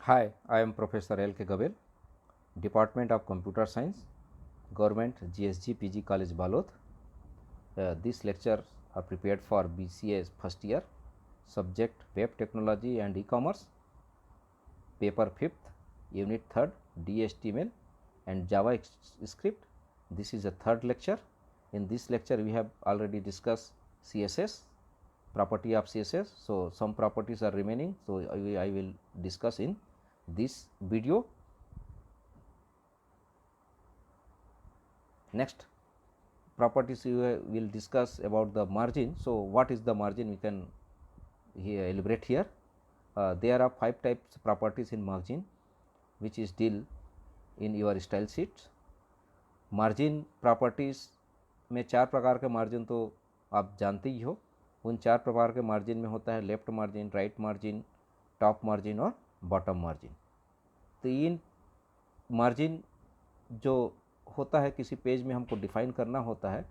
Hi, I am Professor L. K. Gabel, Department of Computer Science, Government GSG PG College Balod. These lectures are prepared for BCA first year, subject Web Technology and E-commerce, paper 5th, unit 3rd, DHTML and JavaScript. This is a third lecture. In this lecture, we have already discussed CSS, property of CSS. So, some properties are remaining. So, I will discuss in this video. Next properties we will discuss about the margin. So, what is the margin? We can elaborate here. There are 5 types properties in margin which is deal in your style sheets. Margin properties में 4 प्रकार के margin तो आप जानते ही हो। उन 4 प्रकार के मार्जिन में होता है left margin, right margin, top margin और बॉटम मार्जिन। तो इन मार्जिन जो होता है किसी पेज में हमको डिफ़ाइन करना होता है,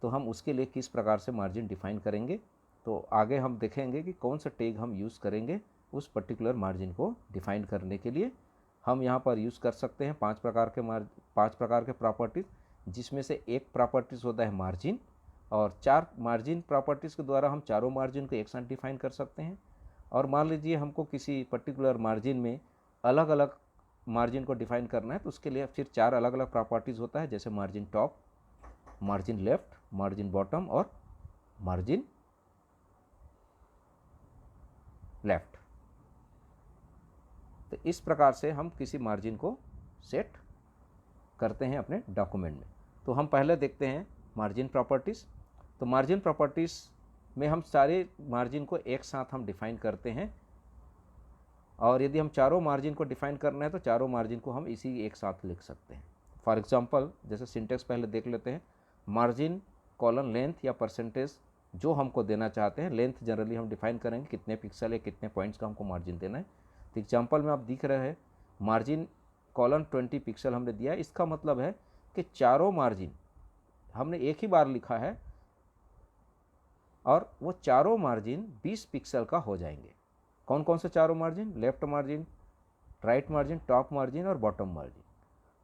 तो हम उसके लिए किस प्रकार से मार्जिन डिफ़ाइन करेंगे, तो आगे हम देखेंगे कि कौन सा टैग हम यूज़ करेंगे उस पर्टिकुलर मार्जिन को डिफ़ाइन करने के लिए। हम यहाँ पर यूज़ कर सकते हैं 5 प्रकार के प्रॉपर्टीज़, जिसमें से एक प्रॉपर्टीज़ होता है मार्जिन, और 4 मार्जिन प्रॉपर्टीज़ के द्वारा हम चारों मार्जिन को एक साथ डिफ़ाइन कर सकते हैं। और मान लीजिए हमको किसी पर्टिकुलर मार्जिन में अलग अलग मार्जिन को डिफ़ाइन करना है, तो उसके लिए फिर 4 अलग अलग प्रॉपर्टीज़ होता है, जैसे margin top, margin left, margin bottom और मार्जिन लेफ़्ट। तो इस प्रकार से हम किसी मार्जिन को सेट करते हैं अपने डॉक्यूमेंट में। तो हम पहले देखते हैं मार्जिन प्रॉपर्टीज़। तो मार्जिन प्रॉपर्टीज़ में हम सारे मार्जिन को एक साथ हम डिफ़ाइन करते हैं, और यदि हम चारों मार्जिन को डिफ़ाइन करना है तो चारों मार्जिन को हम इसी एक साथ लिख सकते हैं। फॉर एग्जांपल, जैसे सिंटेक्स पहले देख लेते हैं। मार्जिन कॉलन लेंथ या परसेंटेज जो हमको देना चाहते हैं, लेंथ जनरली हम डिफ़ाइन करेंगे कितने पिक्सल है, कितने पॉइंट्स का हमको मार्जिन देना है। तो एग्जाम्पल में आप दिख रहे हैं मार्जिन कॉलन 20 पिक्सल हमने दिया है। इसका मतलब है कि चारों मार्जिन हमने एक ही बार लिखा है और वो चारों मार्जिन 20 पिक्सल का हो जाएंगे। कौन कौन से चारों margin? Left margin, right margin, top margin और बॉटम मार्जिन।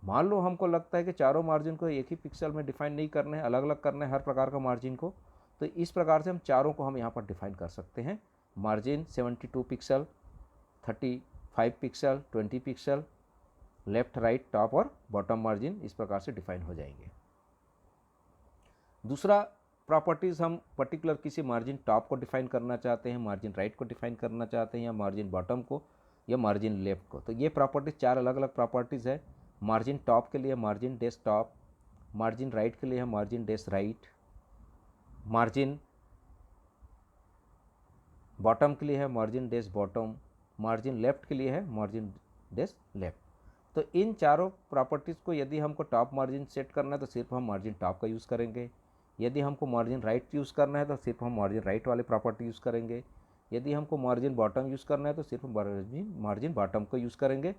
मान लो हमको लगता है कि चारों मार्जिन को एक ही पिक्सल में डिफाइन नहीं करना है, अलग अलग करना है हर प्रकार का मार्जिन को, तो इस प्रकार से हम चारों को हम यहाँ पर डिफाइन कर सकते हैं। Margin 72 pixel, 35 pixel, 20 pixel, left, right, top और बॉटम मार्जिन इस प्रकार से डिफाइन हो जाएंगे। दूसरा प्रॉपर्टीज़, हम पर्टिकुलर किसी मार्जिन टॉप को डिफाइन करना चाहते हैं, मार्जिन राइट को डिफाइन करना चाहते हैं, या मार्जिन बॉटम को, या मार्जिन लेफ्ट को। तो ये प्रॉपर्टीज़ 4 अलग अलग प्रॉपर्टीज़ है। मार्जिन टॉप के लिए margin dash top, margin right के लिए है margin dash right, margin bottom के लिए है margin dash bottom, margin left के लिए है मार्जिन डैश लेफ्ट। तो इन चारों प्रॉपर्टीज़ को यदि हमको टॉप मार्जिन सेट करना है तो सिर्फ हम मार्जिन टॉप का यूज़ करेंगे। यदि हमको मार्जिन राइट यूज़ करना है तो सिर्फ हम मार्जिन राइट वाले प्रॉपर्टी यूज़ करेंगे। यदि हमको मार्जिन बॉटम यूज़ करना है तो सिर्फ मार्जिन बॉटम को यूज़ करेंगे।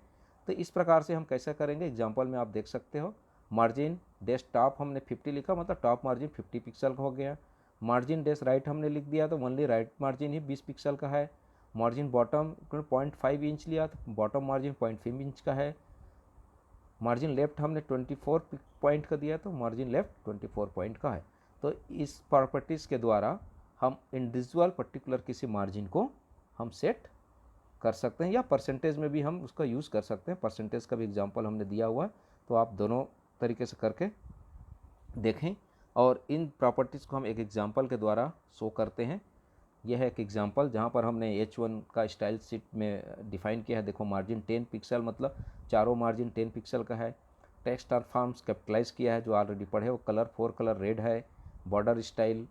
तो इस प्रकार से हम कैसे करेंगे, एग्जाम्पल में आप देख सकते हो। मार्जिन डैश टॉप हमने 50 लिखा, मतलब टॉप मार्जिन 50 पिक्सल का हो गया। मार्जिन डैश राइट हमने लिख दिया तो ओनली राइट मार्जिन ही 20 पिक्सल का है। मार्जिन बॉटम 0.5 इंच लिया तो बॉटम मार्जिन 0.5 इंच का है। मार्जिन लेफ्ट हमने 24 पॉइंट का दिया तो मार्जिन लेफ्ट 24 पॉइंट का है। तो इस प्रॉपर्टीज़ के द्वारा हम इंडिविजुअल पर्टिकुलर किसी मार्जिन को हम सेट कर सकते हैं, या परसेंटेज में भी हम उसका यूज़ कर सकते हैं। परसेंटेज का भी एग्जांपल हमने दिया हुआ है, तो आप दोनों तरीके से करके देखें। और इन प्रॉपर्टीज़ को हम एक एग्जांपल के द्वारा शो करते हैं। यह है एक एग्जांपल जहां पर हमने H1 का स्टाइल शीट में डिफाइन किया है। देखो, मार्जिन 10 पिक्सल, मतलब चारों मार्जिन 10 पिक्सल का है। टेक्स्ट और फॉर्म्स कैपिटलाइज किया है, जो ऑलरेडी पढ़े वो कलर 4 कलर रेड है। बॉर्डर स्टाइल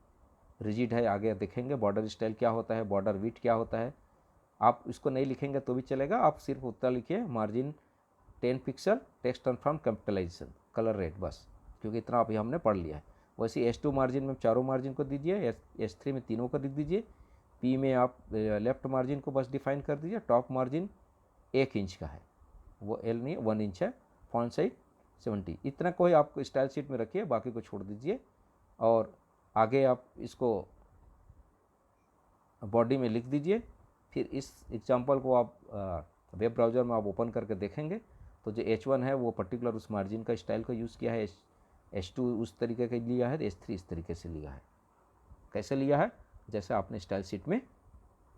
रिजिड है, आगे देखेंगे बॉर्डर स्टाइल क्या होता है, बॉर्डर विड्थ क्या होता है। आप इसको नहीं लिखेंगे तो भी चलेगा, आप सिर्फ उतना लिखिए मार्जिन 10 पिक्सल, टेक्स्ट और फॉर्म कैपिटलाइजेशन, कलर रेड, बस, क्योंकि इतना अभी हमने पढ़ लिया है। वैसे H2 मार्जिन में चारों मार्जिन को दीजिए, H3 में तीनों को लिख दीजिए। पी में आप लेफ्ट मार्जिन को बस डिफाइन कर दीजिए। टॉप मार्जिन 1 इंच का है, वो L नहीं 1 इंच है। फॉन्ट साइज 70, इतना कोई आप स्टाइल शीट में रखिए, बाकी को छोड़ दीजिए। और आगे आप इसको बॉडी में लिख दीजिए। फिर इस एग्जांपल को आप वेब ब्राउज़र में आप ओपन करके देखेंगे तो जो H1 है वो पर्टिकुलर उस मार्जिन का स्टाइल का यूज़ किया है, H2 उस तरीके का लिया है, H3 इस तरीके से लिया है। कैसे लिया है? जैसे आपने स्टाइल शीट में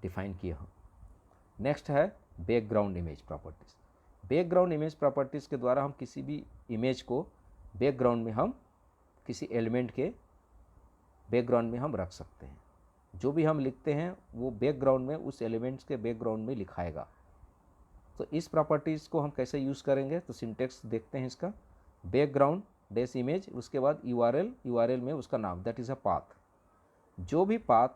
डिफाइन किया हो। नेक्स्ट है background image properties. Background image properties के द्वारा हम किसी भी इमेज को बैकग्राउंड में हम किसी एलिमेंट के बैकग्राउंड में हम रख सकते हैं। जो भी हम लिखते हैं वो बैकग्राउंड में उस एलिमेंट्स के बैकग्राउंड में लिखाएगा। तो इस प्रॉपर्टीज़ को हम कैसे यूज़ करेंगे, तो सिंटेक्स देखते हैं इसका। बैकग्राउंड डैश इमेज, उसके बाद यूआरएल में उसका नाम, दैट इज़ अ पाथ। जो भी पाथ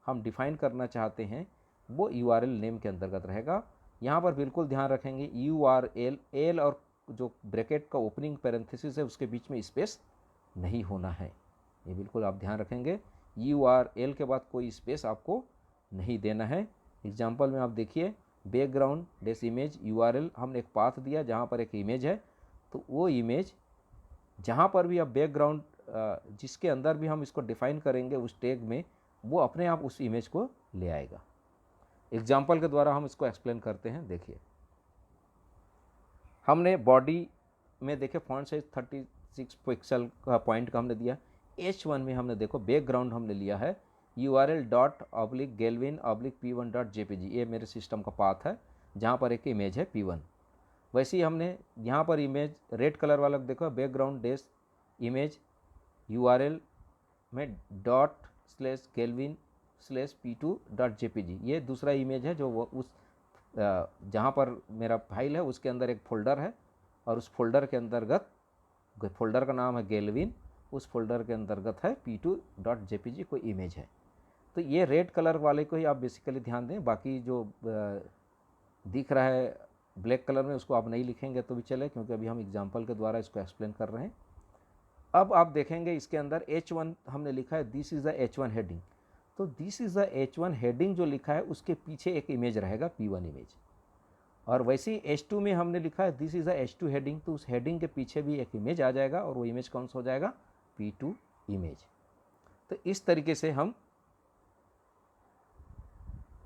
हम डिफाइन करना चाहते हैं वो यूआरएल नेम के अंतर्गत रहेगा। यहाँ पर बिल्कुल ध्यान रखेंगे यूआरएल एल और जो ब्रैकेट का ओपनिंग पैरेंथेसिस है उसके बीच में स्पेस नहीं होना है, ये बिल्कुल आप ध्यान रखेंगे। यूआरएल के बाद कोई स्पेस आपको नहीं देना है। एग्जांपल में आप देखिए, बैकग्राउंड डैश इमेज यूआरएल, हमने एक पाथ दिया जहाँ पर एक इमेज है, तो वो इमेज जहाँ पर भी आप बैकग्राउंड जिसके अंदर भी हम इसको डिफाइन करेंगे उस टैग में, वो अपने आप उस इमेज को ले आएगा। एग्जाम्पल के द्वारा हम इसको एक्सप्लेन करते हैं। देखिए, हमने बॉडी में देखे फॉन्ट साइज 36 पिक्सल का पॉइंट का हमने दिया। H1 में हमने देखो बैकग्राउंड हमने लिया है url.galvin/p1.jpg, ये मेरे सिस्टम का पाथ है जहाँ पर एक इमेज है P1। वैसे ही हमने यहाँ पर इमेज रेड कलर वाला देखो, बैकग्राउंड डैश इमेज URL में ./galvin/p2.jpg, ये दूसरा इमेज है जो वो उस जहाँ पर मेरा फाइल है उसके अंदर एक फोल्डर है और उस फोल्डर के अंतर्गत, फोल्डर का नाम है गेलविन, उस फोल्डर के अंतर्गत है p2.jpg कोई इमेज है। तो ये रेड कलर वाले को ही आप बेसिकली ध्यान दें, बाकी जो दिख रहा है ब्लैक कलर में उसको आप नहीं लिखेंगे तो भी चले, क्योंकि अभी हम एग्जांपल के द्वारा इसको एक्सप्लेन कर रहे हैं। अब आप देखेंगे इसके अंदर H1 हमने लिखा है, this is the H1 heading. तो this is the H1 heading जो लिखा है उसके पीछे एक इमेज रहेगा P1 इमेज। और वैसे ही H2 में हमने लिखा है this is the H2 heading, तो उस हेडिंग के पीछे भी एक इमेज आ जाएगा और वो इमेज कौन सा हो जाएगा, P2 इमेज। तो इस तरीके से हम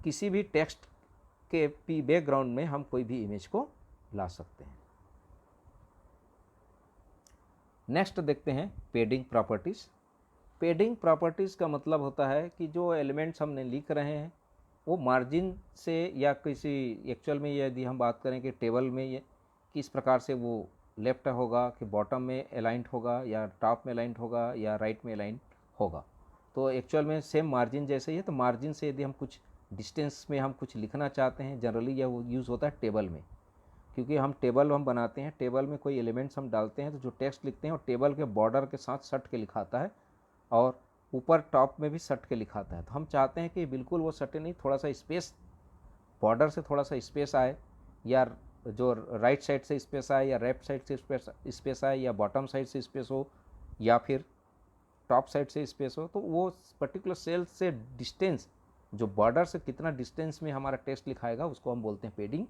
किसी भी टेक्स्ट के पी बैकग्राउंड में हम कोई भी इमेज को ला सकते हैं। नेक्स्ट देखते हैं पेडिंग प्रॉपर्टीज़। पेडिंग प्रॉपर्टीज़ का मतलब होता है कि जो एलिमेंट्स हमने लिख रहे हैं वो मार्जिन से या किसी एक्चुअल में, यदि हम बात करें कि टेबल में ये किस प्रकार से वो लेफ्ट होगा कि बॉटम में अलाइंट होगा या टॉप में अलाइंट होगा या राइट में अलाइंट होगा, तो एक्चुअल में सेम मार्जिन जैसे ही है। तो मार्जिन से यदि हम कुछ डिस्टेंस में हम कुछ लिखना चाहते हैं, जनरली यह वो यूज़ होता है टेबल में, क्योंकि हम टेबल हम बनाते हैं, टेबल में कोई एलिमेंट्स हम डालते हैं तो जो टेक्स्ट लिखते हैं वो टेबल के बॉर्डर के साथ सट के लिखाता है और ऊपर टॉप में भी सट के लिखाता है। तो हम चाहते हैं कि बिल्कुल वो सटे नहीं, थोड़ा सा स्पेस, बॉर्डर से थोड़ा सा स्पेस आए, या जो राइट साइड से स्पेस आए या लेफ्ट साइड से स्पेस आए, या बॉटम साइड से स्पेस हो या फिर टॉप साइड से स्पेस हो। तो वो पर्टिकुलर सेल से डिस्टेंस, जो बॉर्डर से कितना डिस्टेंस में हमारा टेक्स्ट लिखाएगा उसको हम बोलते हैं पेडिंग।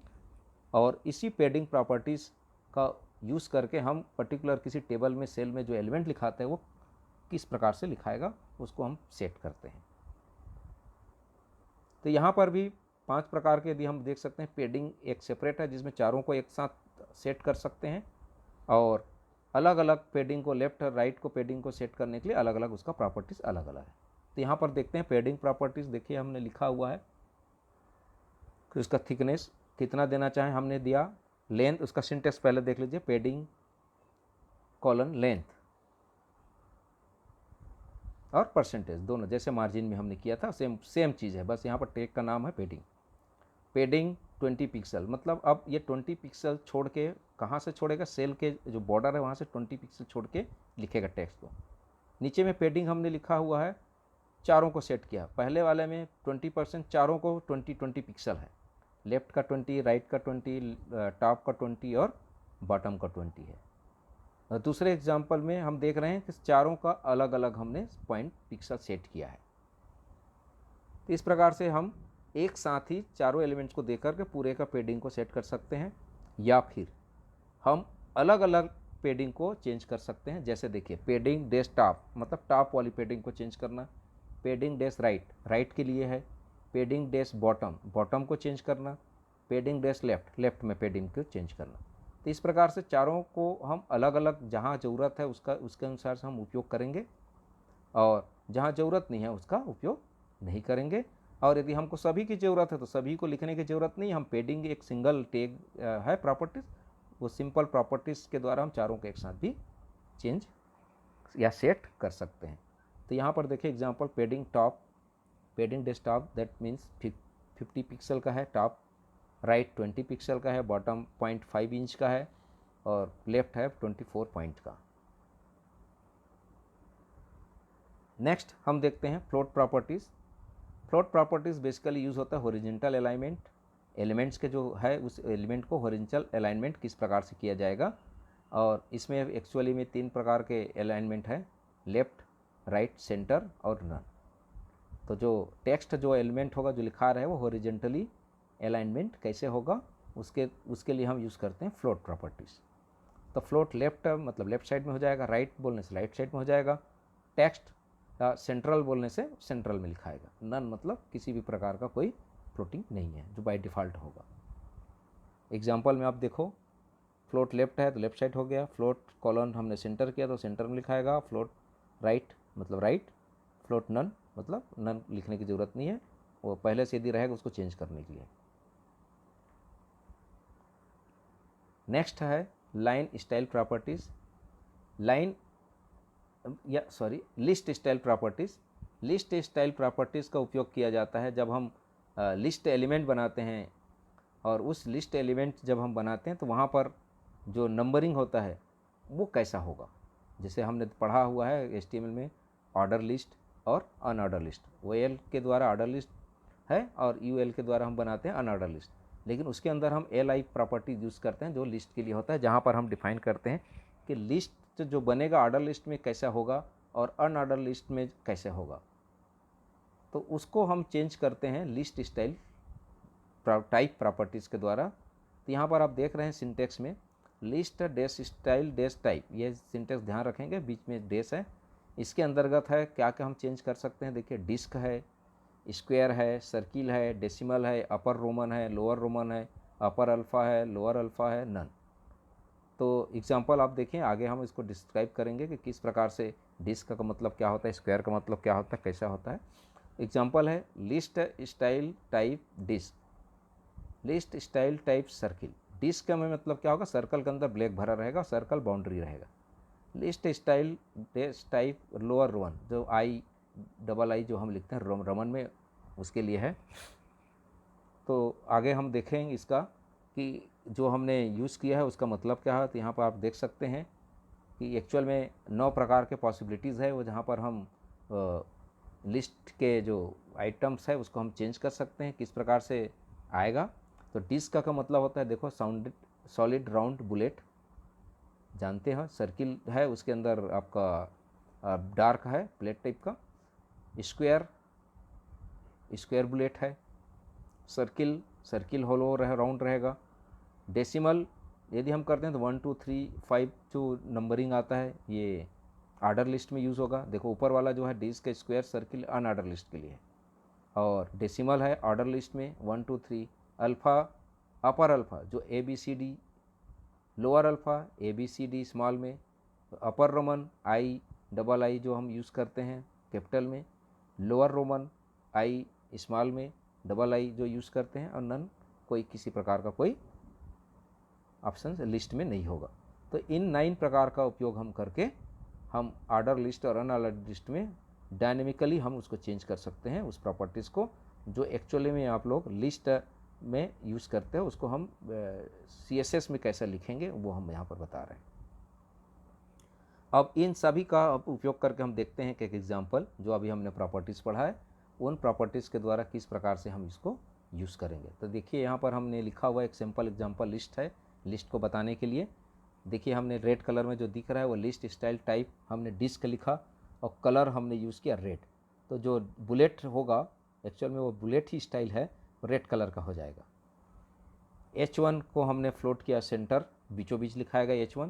और इसी पेडिंग प्रॉपर्टीज़ का यूज़ करके हम पर्टिकुलर किसी टेबल में सेल में जो एलिमेंट लिखाते हैं वो किस प्रकार से लिखाएगा उसको हम सेट करते हैं। तो यहाँ पर भी 5 प्रकार के यदि हम देख सकते हैं, पेडिंग एक सेपरेट है जिसमें चारों को एक साथ सेट कर सकते हैं, और अलग अलग पेडिंग को, लेफ्ट और राइट को पेडिंग को सेट करने के लिए अलग अलग उसका प्रॉपर्टीज़ अलग अलग है। तो यहाँ पर देखते हैं पेडिंग प्रॉपर्टीज़। देखिए हमने लिखा हुआ है कि उसका थिकनेस कितना देना चाहें, हमने दिया लेंथ, उसका सिंटेक्स पहले देख लीजिए, पेडिंग कॉलन लेंथ और परसेंटेज दोनों, जैसे मार्जिन में हमने किया था सेम चीज़ है, बस यहाँ पर टैग का नाम है पेडिंग। पेडिंग 20 पिक्सल, मतलब अब ये 20 पिक्सल छोड़ के कहाँ से छोड़ेगा, सेल के जो बॉर्डर है वहाँ से 20 पिक्सल छोड़ के लिखेगा टेक्स्ट को। नीचे में पेडिंग हमने लिखा हुआ है, चारों को सेट किया, पहले वाले में 20%, चारों को 20 पिक्सल है, लेफ्ट का 20, राइट का 20, टॉप का 20 और बॉटम का 20 है। दूसरे एग्जांपल में हम देख रहे हैं कि चारों का अलग अलग हमने पॉइंट पिक्सल सेट किया है। तो इस प्रकार से हम एक साथ ही चारों एलिमेंट्स को देकर के पूरे का पेडिंग को सेट कर सकते हैं, या फिर हम अलग अलग पेडिंग को चेंज कर सकते हैं। जैसे देखिए, पेडिंग डैश टॉप, मतलब टॉप वाली पेडिंग को चेंज करना, पेडिंग डैश राइट, राइट के लिए है, पेडिंग डैश बॉटम, बॉटम को चेंज करना, पेडिंग डैश लेफ्ट, लेफ्ट में पेडिंग को चेंज करना। तो इस प्रकार से चारों को हम अलग अलग जहाँ ज़रूरत है उसके अनुसार से हम उपयोग करेंगे, और जहाँ ज़रूरत नहीं है उसका उपयोग नहीं करेंगे। और यदि हमको सभी की ज़रूरत है तो सभी को लिखने की ज़रूरत नहीं, हम पेडिंग एक सिंगल टैग है प्रॉपर्टीज़, वो सिंपल प्रॉपर्टीज़ के द्वारा हम चारों को एक साथ भी चेंज या सेट कर सकते हैं। तो यहाँ पर देखिए example, पेडिंग top, पेडिंग desktop that means 50 pixel का है टॉप, राइट 20 पिक्सल का है, बॉटम 0.5 इंच का है, और लेफ्ट है 24 पॉइंट का। नेक्स्ट हम देखते हैं float properties. Float properties basically use होता है हॉरिजॉन्टल अलाइनमेंट, एलिमेंट्स के जो है उस एलिमेंट को हॉरिजॉन्टल अलाइनमेंट किस प्रकार से किया जाएगा, और इसमें एक्चुअली में 3 प्रकार के अलाइनमेंट है, लेफ्ट, राइट, सेंटर और नन। तो जो टेक्स्ट जो एलिमेंट होगा जो लिखा रहा है वो हॉरिजॉन्टली अलाइनमेंट कैसे होगा उसके लिए हम यूज़ करते हैं फ्लोट प्रॉपर्टीज़। तो फ्लोट लेफ्ट मतलब लेफ्ट साइड में हो जाएगा, राइट बोलने से राइट साइड में हो जाएगा, टेक्स्ट सेंट्रल बोलने से सेंट्रल में लिखाएगा, नन मतलब किसी भी प्रकार का कोई फ्लोटिंग नहीं है जो बाय डिफ़ॉल्ट होगा। एग्जांपल में आप देखो, फ्लोट लेफ्ट है तो लेफ्ट साइड हो गया, फ्लोट कॉलन हमने सेंटर किया तो सेंटर में लिखाएगा, फ्लोट राइट मतलब राइट, फ्लोट नन मतलब नन लिखने की ज़रूरत नहीं है, वो पहले से यदि रहेगा उसको चेंज करने के लिए। नेक्स्ट है लाइन स्टाइल प्रॉपर्टीज़, लाइन या sorry list style properties. List style properties का उपयोग किया जाता है जब हम लिस्ट एलिमेंट बनाते हैं, और उस लिस्ट एलिमेंट जब हम बनाते हैं तो वहाँ पर जो नंबरिंग होता है वो कैसा होगा। जैसे हमने पढ़ा हुआ है HTML में ऑर्डर लिस्ट और अनऑर्डर लिस्ट, OL के द्वारा ऑर्डर लिस्ट है और UL के द्वारा हम बनाते हैं अनऑर्डर लिस्ट, लेकिन उसके अंदर हम LI प्रॉपर्टी यूज़ करते हैं जो लिस्ट के लिए होता है, जहाँ पर हम डिफाइन करते हैं कि लिस्ट जो बनेगा ऑर्डर लिस्ट में कैसा होगा और अनऑर्डर लिस्ट में कैसे होगा। तो उसको हम चेंज करते हैं लिस्ट स्टाइल टाइप प्रॉपर्टीज़ के द्वारा। तो यहाँ पर आप देख रहे हैं सिंटेक्स में list dash style dash type, ये सिंटेक्स ध्यान रखेंगे, बीच में डैश है। इसके अंतर्गत है क्या क्या हम चेंज कर सकते हैं, देखिए डिस्क है, स्क्वायर है, सर्किल है, डेसिमल है, अपर रोमन है, लोअर रोमन है, अपर अल्फ़ा है, लोअर अल्फ़ा है, नन। तो एग्जांपल आप देखें, आगे हम इसको डिस्क्राइब करेंगे कि किस प्रकार से डिस्क का मतलब क्या होता है, स्क्वायर का मतलब क्या होता है, कैसा होता है। एग्जांपल है list style type disc, list style type circle. Disc में मतलब क्या होगा, सर्कल के अंदर ब्लैक भरा रहेगा, सर्कल बाउंड्री रहेगा। List style type lower Roman, जो आई जो हम लिखते हैं रोमन में, उसके लिए है। तो आगे हम देखेंगे इसका कि जो हमने यूज़ किया है उसका मतलब क्या है। तो यहाँ पर आप देख सकते हैं कि एक्चुअल में 9 प्रकार के पॉसिबिलिटीज़ है वो, जहाँ पर हम लिस्ट के जो आइटम्स है उसको हम चेंज कर सकते हैं किस प्रकार से आएगा। तो डिस्क का मतलब होता है, देखो सॉलिड राउंड बुलेट, जानते हो, सर्किल है उसके अंदर आपका डार्क है प्लेट टाइप का, स्क्वायर बुलेट है, सर्किल होलो राउंड रहेगा। डेसिमल यदि हम करते हैं तो 1 2 3 5 जो नंबरिंग आता है ये ऑर्डर लिस्ट में यूज़ होगा। देखो ऊपर वाला जो है disc square circle unorder list के लिए है, और डेसिमल है ऑर्डर लिस्ट में 1 2 3। अल्फ़ा अपर अल्फ़ा जो ABCD, lower alpha ABCD small में, अपर रोमन I जो हम यूज़ करते हैं कैपिटल में, लोअर रोमन I स्मॉल में, I जो यूज़ करते हैं, और नन कोई किसी प्रकार का कोई ऑप्शन लिस्ट में नहीं होगा। तो इन 9 प्रकार का उपयोग हम करके हम ऑर्डर लिस्ट और अनऑर्डर लिस्ट में डायनेमिकली हम उसको चेंज कर सकते हैं, उस प्रॉपर्टीज़ को जो एक्चुअली में आप लोग लिस्ट में यूज़ करते हैं उसको हम CSS में कैसे लिखेंगे वो हम यहाँ पर बता रहे हैं। अब इन सभी का उपयोग करके हम देखते हैं कि एक एग्जांपल जो अभी हमने प्रॉपर्टीज़ पढ़ा है उन प्रॉपर्टीज़ के द्वारा किस प्रकार से हम इसको यूज़ करेंगे। तो देखिए यहाँ पर हमने लिखा हुआ एक सिंपल एग्जांपल लिस्ट है, लिस्ट को बताने के लिए। देखिए हमने रेड कलर में जो दिख रहा है वो लिस्ट स्टाइल टाइप हमने डिस्क लिखा और कलर हमने यूज़ किया रेड। तो जो बुलेट होगा एक्चुअल में वो बुलेट ही स्टाइल है, रेड कलर का हो जाएगा। H1 को हमने फ्लोट किया, सेंटर बीचों बीच लिखाएगा H1।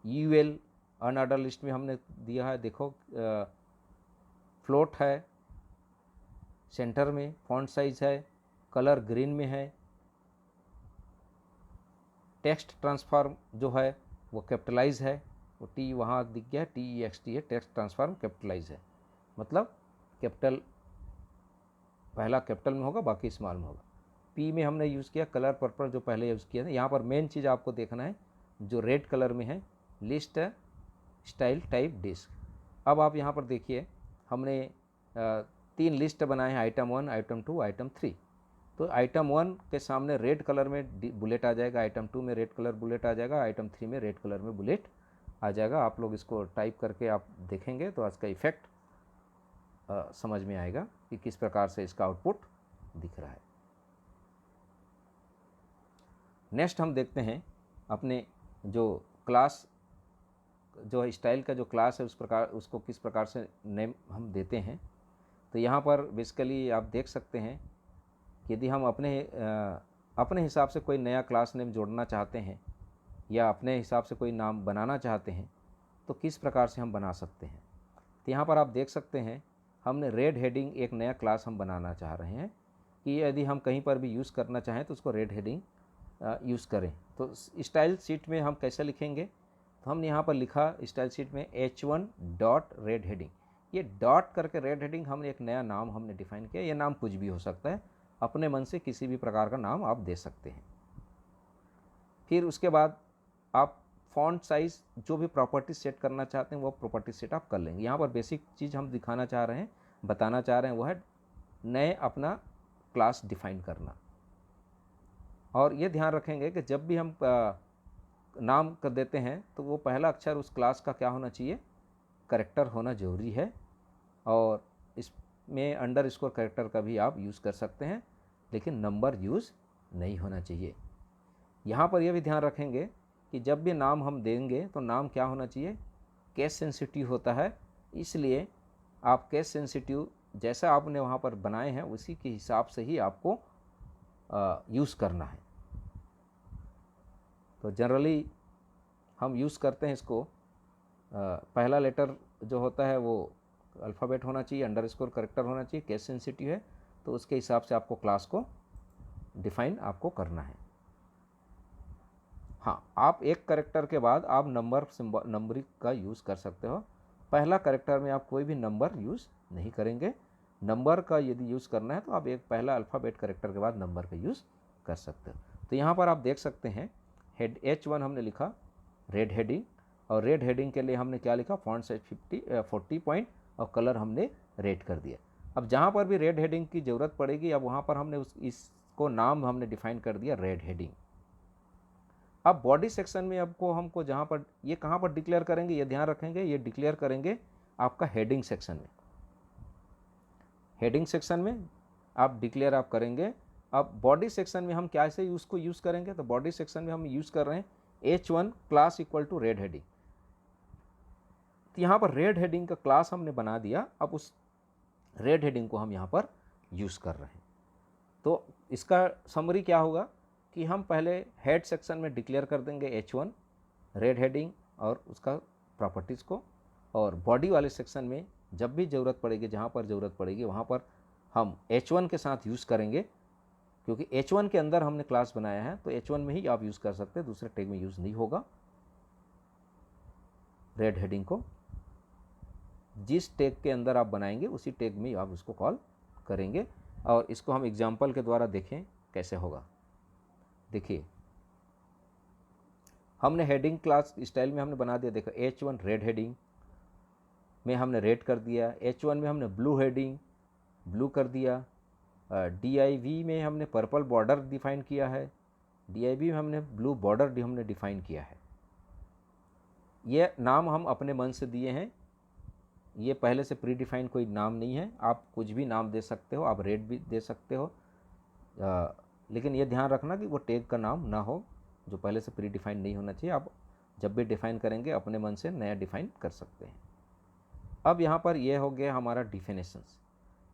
UL अनऑर्डर लिस्ट में हमने दिया है, देखो फ्लोट है, सेंटर में फॉन्ट साइज़ है, कलर ग्रीन में है, टेक्स्ट ट्रांसफॉर्म जो है वो कैपिटलाइज है, वो टी वहाँ दिख गया, TEXT है, टेक्स्ट ट्रांसफॉर्म कैपिटलाइज है, मतलब कैपिटल पहला कैपिटल में होगा, बाकी स्मॉल में होगा। पी में हमने यूज़ किया कलर पर्पल, जो पहले यूज़ किया था। यहाँ पर मेन चीज़ आपको देखना है जो रेड कलर में है, लिस्ट स्टाइल टाइप डिस्क। अब आप यहाँ पर देखिए हमने 3 लिस्ट बनाए हैं, आइटम 1, आइटम 2, आइटम 3। तो आइटम 1 के सामने रेड कलर में बुलेट आ जाएगा, आइटम 2 में रेड कलर बुलेट आ जाएगा, आइटम 3 में रेड कलर में बुलेट आ जाएगा। आप लोग इसको टाइप करके आप देखेंगे तो इसका इफेक्ट समझ में आएगा कि किस प्रकार से इसका आउटपुट दिख रहा है। नेक्स्ट हम देखते हैं अपने जो क्लास, जो स्टाइल का जो क्लास है उस प्रकार उसको किस प्रकार से नेम हम देते हैं। तो यहाँ पर बेसिकली आप देख सकते हैं कि यदि हम अपने हिसाब से कोई नया क्लास नेम जोड़ना चाहते हैं या अपने हिसाब से कोई नाम बनाना चाहते हैं तो किस प्रकार से हम बना सकते हैं। तो यहाँ पर आप देख सकते हैं हमने रेड हेडिंग एक नया क्लास हम बनाना चाह रहे हैं कि यदि हम कहीं पर भी यूज़ करना चाहें तो उसको रेड हेडिंग यूज़ करें। तो स्टाइल शीट में हम कैसे लिखेंगे, तो हमने यहाँ पर लिखा स्टाइल शीट में H1 डॉट रेड हेडिंग। ये डॉट करके रेड हेडिंग हमने एक नया नाम हमने डिफाइन किया। ये नाम कुछ भी हो सकता है, अपने मन से किसी भी प्रकार का नाम आप दे सकते हैं। फिर उसके बाद आप फॉन्ट साइज़ जो भी प्रॉपर्टी सेट करना चाहते हैं वो प्रॉपर्टी सेट आप कर लेंगे। यहाँ पर बेसिक चीज़ हम दिखाना चाह रहे हैं, बताना चाह रहे हैं, वो है नए अपना क्लास डिफाइन करना। और ये ध्यान रखेंगे कि जब भी हम नाम कर देते हैं तो वो पहला अक्षर उस क्लास का क्या होना चाहिए, कैरेक्टर होना ज़रूरी है। और इसमें अंडरस्कोर कैरेक्टर का भी आप यूज़ कर सकते हैं, लेकिन नंबर यूज़ नहीं होना चाहिए। यहाँ पर यह भी ध्यान रखेंगे कि जब भी नाम हम देंगे तो नाम क्या होना चाहिए, केस सेंसिटिव होता है, इसलिए आप केस सेंसिटिव जैसा आपने वहाँ पर बनाए हैं उसी के हिसाब से ही आपको यूज़ करना है। तो जनरली हम यूज़ करते हैं इसको, पहला लेटर जो होता है वो अल्फ़ाबेट होना चाहिए, अंडरस्कोर कैरेक्टर होना चाहिए, केस सेंसिटिव है तो उसके हिसाब से आपको क्लास को डिफाइन आपको करना है। हाँ, आप एक कैरेक्टर के बाद आप नंबरिंग का यूज़ कर सकते हो। पहला कैरेक्टर में आप कोई भी नंबर यूज़ नहीं करेंगे। नंबर का यदि यूज़ करना है तो आप एक पहला अल्फ़ाबेट कैरेक्टर के बाद नंबर का यूज़ कर सकते हो। तो यहाँ पर आप देख सकते हैं हेड H1 हमने लिखा रेड हेडिंग, और रेड हेडिंग के लिए हमने क्या लिखा, फॉन्ट साइज 40 पॉइंट और कलर हमने रेड कर दिया। अब जहाँ पर भी रेड हेडिंग की ज़रूरत पड़ेगी अब वहाँ पर हमने इसको नाम हमने डिफाइन कर दिया रेड हेडिंग। अब बॉडी सेक्शन में हमको जहाँ पर ये कहाँ पर डिक्लेयर करेंगे, ये ध्यान रखेंगे, ये डिक्लेयर करेंगे आपका हेडिंग सेक्शन में। हेडिंग सेक्शन में आप डिक्लेयर आप करेंगे। अब बॉडी सेक्शन में हम कैसे उसको यूज़ करेंगे, तो बॉडी सेक्शन में हम यूज़ कर रहे हैं H1 class equal to red heading. तो यहाँ पर रेड हेडिंग का क्लास हमने बना दिया, अब उस रेड हेडिंग को हम यहाँ पर यूज़ कर रहे हैं। तो इसका समरी क्या होगा कि हम पहले हेड सेक्शन में डिक्लेयर कर देंगे H1 रेड हेडिंग और उसका प्रॉपर्टीज़ को, और बॉडी वाले सेक्शन में जब भी ज़रूरत पड़ेगी, जहाँ पर ज़रूरत पड़ेगी वहाँ पर हम H1 के साथ यूज़ करेंगे, क्योंकि H1 के अंदर हमने क्लास बनाया है तो H1 में ही आप यूज़ कर सकते हैं, दूसरे टैग में यूज़ नहीं होगा। रेड हेडिंग को जिस टैग के अंदर आप बनाएंगे उसी टैग में आप उसको कॉल करेंगे, और इसको हम एग्जाम्पल के द्वारा देखें कैसे होगा। देखिए हमने हेडिंग क्लास स्टाइल में हमने बना दिया, देखो H1 रेड हेडिंग में हमने रेड कर दिया, H1 में हमने ब्लू हेडिंग ब्लू कर दिया, DIV में हमने पर्पल बॉर्डर डिफाइन किया है, DIV में हमने ब्लू बॉर्डर हमने डिफाइन किया है। ये नाम हम अपने मन से दिए हैं, ये पहले से प्री डिफाइन कोई नाम नहीं है, आप कुछ भी नाम दे सकते हो, आप रेड भी दे सकते हो, लेकिन ये ध्यान रखना कि वो टैग का नाम ना हो जो पहले से प्री डिफाइन नहीं होना चाहिए। आप जब भी डिफ़ाइन करेंगे अपने मन से नया डिफ़ाइन कर सकते हैं। अब यहाँ पर ये हो गया हमारा डिफिनेशंस।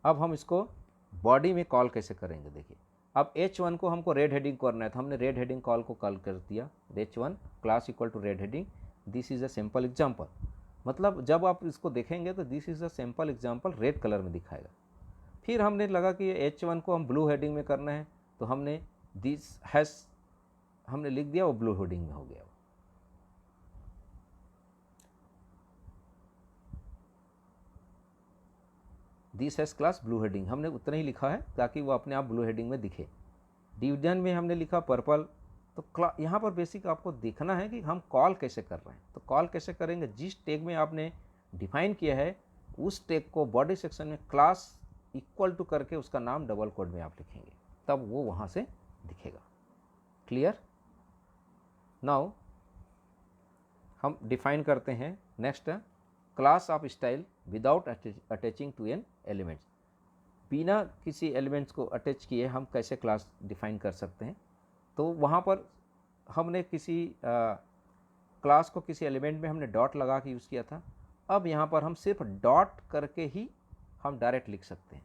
अब हम इसको बॉडी में कॉल कैसे करेंगे, देखिए अब H1 को हमको रेड हेडिंग करना है तो हमने रेड हेडिंग कॉल को कॉल कर दिया, H1 class equal to red heading, this is a simple example. मतलब जब आप इसको देखेंगे तो this is a simple example red colour में दिखाएगा। फिर हमने लगा कि H1 को हम ब्लू हेडिंग में करना है तो हमने दिस हैज़ हमने लिख दिया वो ब्लू हेडिंग में हो गया। This S class blue heading हमने उतना ही लिखा है ताकि वो अपने आप ब्लू हेडिंग में दिखे। डिवीजन में हमने लिखा पर्पल। तो यहाँ पर बेसिक आपको देखना है कि हम कॉल कैसे कर रहे हैं। तो कॉल कैसे करेंगे, जिस टैग में आपने डिफाइन किया है उस टैग को बॉडी सेक्शन में क्लास इक्वल टू करके उसका नाम डबल कोड में आप लिखेंगे, तब वो वहाँ से दिखेगा। क्लियर। नाउ हम डिफाइन करते हैं next class of style without attaching to an elements. बिना किसी एलिमेंट्स को अटैच किए हम कैसे क्लास डिफाइन कर सकते हैं। तो वहाँ पर हमने किसी क्लास को किसी एलिमेंट में हमने डॉट लगा के यूज़ किया था। अब यहाँ पर हम सिर्फ डॉट करके ही हम डायरेक्ट लिख सकते हैं।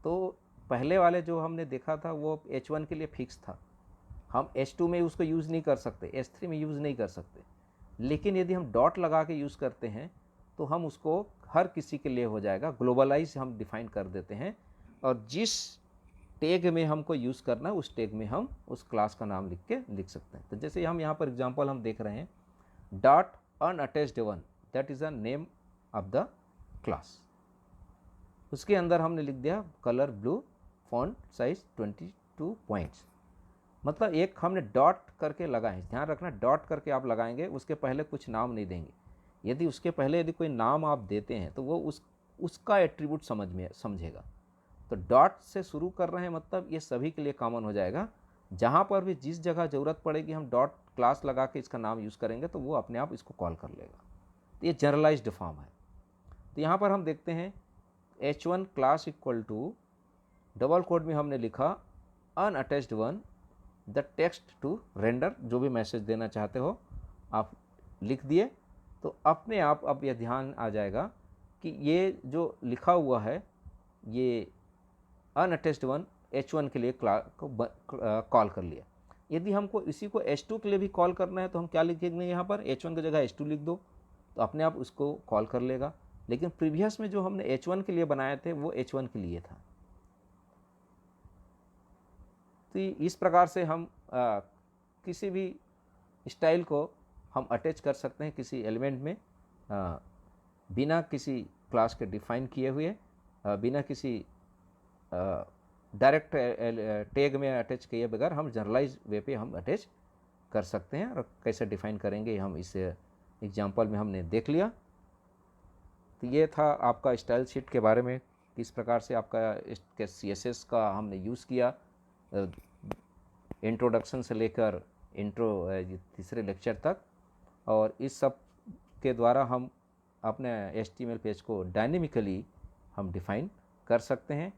तो पहले वाले जो हमने देखा था वो H1 के लिए फिक्स था, हम H2 में उसको यूज़ नहीं कर सकते, H3 में यूज़ नहीं कर सकते। लेकिन यदि हम डॉट लगा के यूज़ करते हैं तो हम उसको हर किसी के लिए हो जाएगा, ग्लोबलाइज हम डिफाइन कर देते हैं, और जिस टैग में हमको यूज़ करना है उस टैग में हम उस क्लास का नाम लिख के लिख सकते हैं। तो जैसे हम यहाँ पर एग्जांपल हम देख रहे हैं, dot unattached one, that is a name of the class. उसके अंदर हमने लिख दिया colour blue, font size 22 points. मतलब एक हमने डॉट करके लगाए। ध्यान रखना, डॉट करके आप लगाएंगे, उसके पहले कुछ नाम नहीं देंगे। यदि उसके पहले यदि कोई नाम आप देते हैं तो वो उसका एट्रीब्यूट समझेगा। तो डॉट से शुरू कर रहे हैं मतलब ये सभी के लिए कॉमन हो जाएगा। जहाँ पर भी जिस जगह ज़रूरत पड़ेगी हम डॉट क्लास लगा के इसका नाम यूज़ करेंगे तो वो अपने आप इसको कॉल कर लेगा। तो ये जनरलाइज्ड फॉर्म है। तो यहाँ पर हम देखते हैं H1 class equal to double code में हमने लिखा unattached one the text to render. जो भी मैसेज देना चाहते हो आप लिख दिए। तो अपने आप अब यह ध्यान आ जाएगा कि ये जो लिखा हुआ है ये अनअटैच्ड वन H1 के लिए कॉल कर लिया। यदि हमको इसी को H2 के लिए भी कॉल करना है तो हम क्या लिखेंगे, यहाँ पर H1 की जगह H2 लिख दो तो अपने आप उसको कॉल कर लेगा। लेकिन प्रीवियस में जो हमने H1 के लिए बनाए थे वो H1 के लिए था। तो इस प्रकार से हम किसी भी स्टाइल को हम अटैच कर सकते हैं किसी एलिमेंट में बिना किसी क्लास के डिफाइन किए हुए, बिना किसी डायरेक्ट टैग में अटैच किए बगैर हम जनरलाइज वे पे हम अटैच कर सकते हैं। और कैसे डिफाइन करेंगे हम इस एग्जांपल में हमने देख लिया। तो ये था आपका स्टाइल शीट के बारे में, किस प्रकार से आपका CSS का हमने यूज़ किया इंट्रोडक्शन से लेकर तीसरे लेक्चर तक। और इस सब के द्वारा हम अपने HTML पेज को डायनेमिकली हम डिफ़ाइन कर सकते हैं।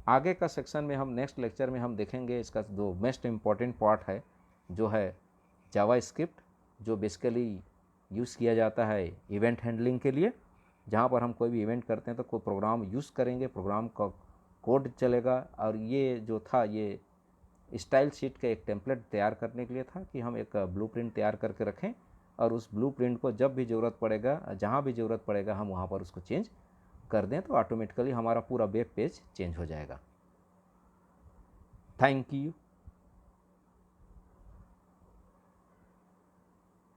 आगे का सेक्शन में हम नेक्स्ट लेक्चर में हम देखेंगे इसका जो मोस्ट इम्पॉर्टेंट पार्ट है जो है जावास्क्रिप्ट, जो बेसिकली यूज़ किया जाता है इवेंट हैंडलिंग के लिए। जहाँ पर हम कोई भी इवेंट करते हैं तो कोई प्रोग्राम यूज़ करेंगे, प्रोग्राम का कोड चलेगा। और ये जो था ये स्टाइल शीट का एक टेम्पलेट तैयार करने के लिए था कि हम एक ब्लूप्रिंट तैयार करके रखें और उस ब्लूप्रिंट को जब भी ज़रूरत पड़ेगा, जहाँ भी ज़रूरत पड़ेगा हम वहाँ पर उसको चेंज कर दें तो ऑटोमेटिकली हमारा पूरा वेब पेज चेंज हो जाएगा। Thank you.